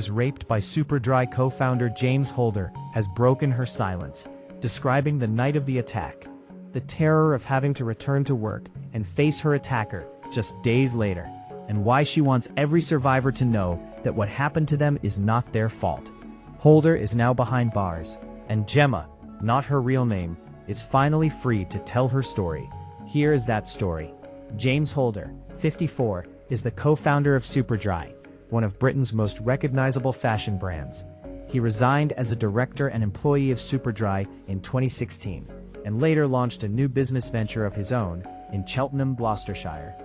was raped by Superdry co-founder James Holder, has broken her silence, describing the night of the attack, the terror of having to return to work and face her attacker just days later, and why she wants every survivor to know that what happened to them is not their fault. Holder is now behind bars, and Gemma, not her real name, is finally free to tell her story. Here is that story. James Holder, 54, is the co-founder of Superdry, one of Britain's most recognizable fashion brands. He resigned as a director and employee of Superdry in 2016, and later launched a new business venture of his own in Cheltenham, Gloucestershire.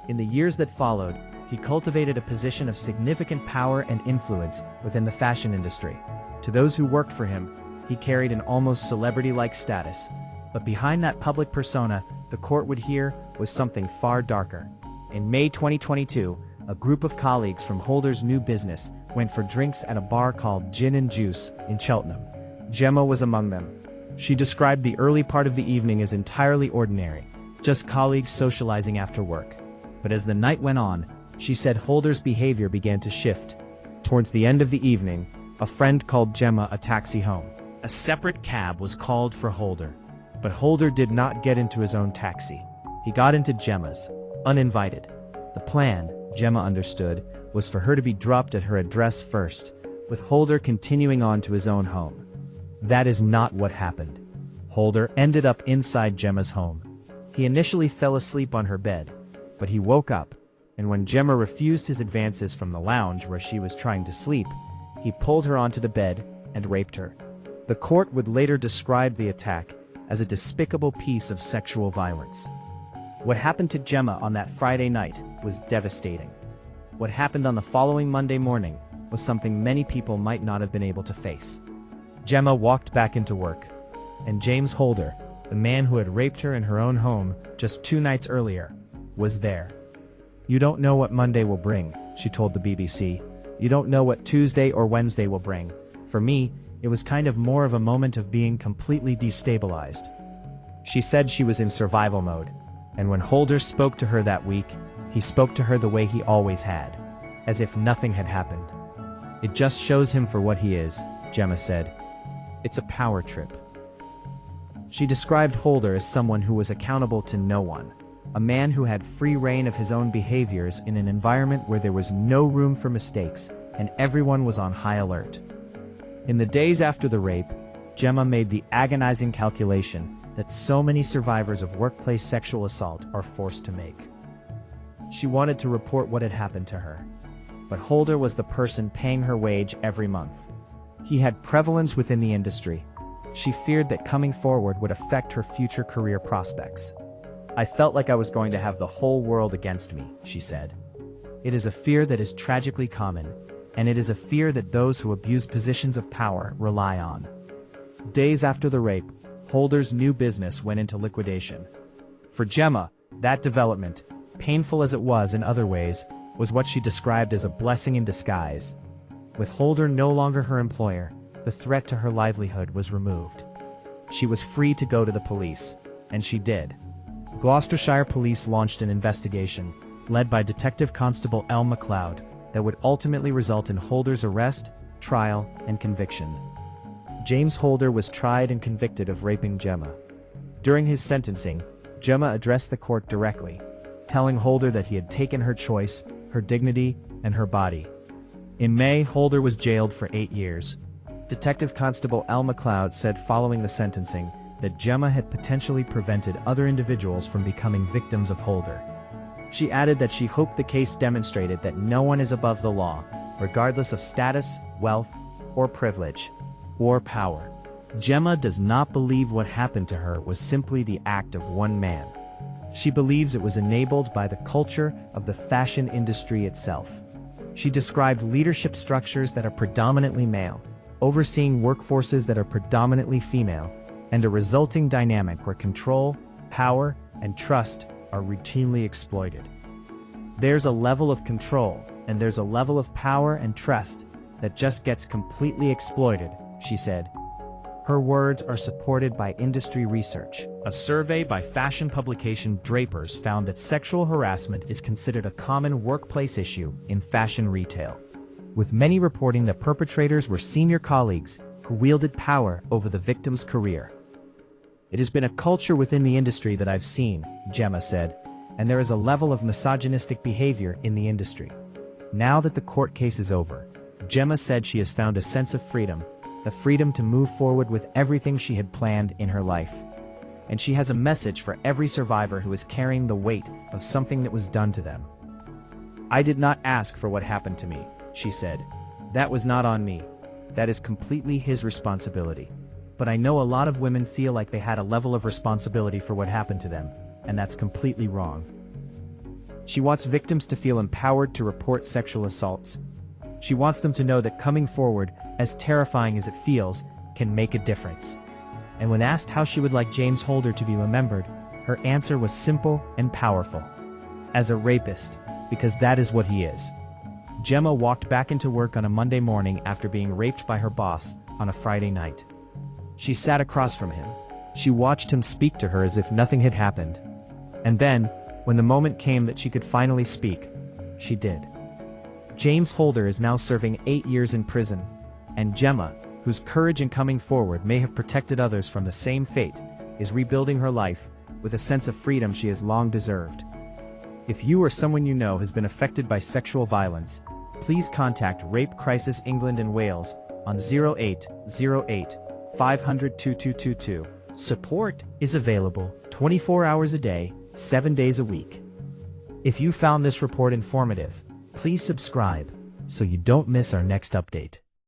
In the years that followed, he cultivated a position of significant power and influence within the fashion industry. To those who worked for him, he carried an almost celebrity-like status. But behind that public persona, the court would hear was something far darker. In May 2022, a group of colleagues from Holder's new business went for drinks at a bar called Gin and Juice in Cheltenham. Gemma was among them. She described the early part of the evening as entirely ordinary, just colleagues socializing after work. But as the night went on, she said Holder's behavior began to shift. Towards the end of the evening, a friend called Gemma a taxi home. A separate cab was called for Holder, but Holder did not get into his own taxi. He got into Gemma's, uninvited. The plan, Gemma understood, was for her to be dropped at her address first, with Holder continuing on to his own home. That is not what happened. Holder ended up inside Gemma's home. He initially fell asleep on her bed, but he woke up, and when Gemma refused his advances from the lounge where she was trying to sleep, he pulled her onto the bed and raped her. The court would later describe the attack as a despicable piece of sexual violence. What happened to Gemma on that Friday night was devastating. What happened on the following Monday morning was something many people might not have been able to face. Gemma walked back into work, and James Holder, the man who had raped her in her own home just 2 nights earlier, was there. "You don't know what Monday will bring," she told the BBC. "You don't know what Tuesday or Wednesday will bring. For me, it was kind of more of a moment of being completely destabilized." She said she was in survival mode, and when Holder spoke to her that week, he spoke to her the way he always had, as if nothing had happened. "It just shows him for what he is," Gemma said. "It's a power trip." She described Holder as someone who was accountable to no one, a man who had free rein of his own behaviors in an environment where there was no room for mistakes and everyone was on high alert. In the days after the rape, Gemma made the agonizing calculation that so many survivors of workplace sexual assault are forced to make. She wanted to report what had happened to her, but Holder was the person paying her wage every month. He had prevalence within the industry. She feared that coming forward would affect her future career prospects. "I felt like I was going to have the whole world against me," she said. "It is a fear that is tragically common, and it is a fear that those who abuse positions of power rely on." Days after the rape, Holder's new business went into liquidation. For Gemma, that development, painful as it was in other ways, was what she described as a blessing in disguise. With Holder no longer her employer, the threat to her livelihood was removed. She was free to go to the police, and she did. Gloucestershire police launched an investigation, led by Detective Constable L. MacLeod, that would ultimately result in Holder's arrest, trial, and conviction. James Holder was tried and convicted of raping Gemma. During his sentencing, Gemma addressed the court directly, telling Holder that he had taken her choice, her dignity, and her body. In May, Holder was jailed for 8 years. Detective Constable L. MacLeod said following the sentencing that Gemma had potentially prevented other individuals from becoming victims of Holder. She added that she hoped the case demonstrated that no one is above the law, regardless of status, wealth, or privilege, or power. Gemma does not believe what happened to her was simply the act of one man. She believes it was enabled by the culture of the fashion industry itself. She described leadership structures that are predominantly male, overseeing workforces that are predominantly female, and a resulting dynamic where control, power, and trust are routinely exploited. There's a level of control, and there's a level of power and trust that just gets completely exploited, she said. Her words are supported by industry research. A survey by fashion publication Drapers found that sexual harassment is considered a common workplace issue in fashion retail. with many reporting that perpetrators were senior colleagues who wielded power over the victim's career. "It has been a culture within the industry that I've seen," Gemma said, "and there is a level of misogynistic behavior in the industry." Now that the court case is over, Gemma said she has found a sense of freedom, the freedom to move forward with everything she had planned in her life. And she has a message for every survivor who is carrying the weight of something that was done to them. "I did not ask for what happened to me," she said. "That was not on me. That is completely his responsibility. But I know a lot of women feel like they had a level of responsibility for what happened to them, and that's completely wrong." She wants victims to feel empowered to report sexual assaults. She wants them to know that coming forward, as terrifying as it feels, can make a difference. And when asked how she would like James Holder to be remembered, her answer was simple and powerful. As a rapist, because that is what he is. Gemma walked back into work on a Monday morning after being raped by her boss on a Friday night. She sat across from him. She watched him speak to her as if nothing had happened. And then, when the moment came that she could finally speak, she did. James Holder is now serving 8 years in prison, and Gemma, whose courage in coming forward may have protected others from the same fate, is rebuilding her life with a sense of freedom she has long deserved. If you or someone you know has been affected by sexual violence, please contact Rape Crisis England and Wales on 0808 500 2222. Support is available 24 hours a day, 7 days a week. If you found this report informative, please subscribe so you don't miss our next update.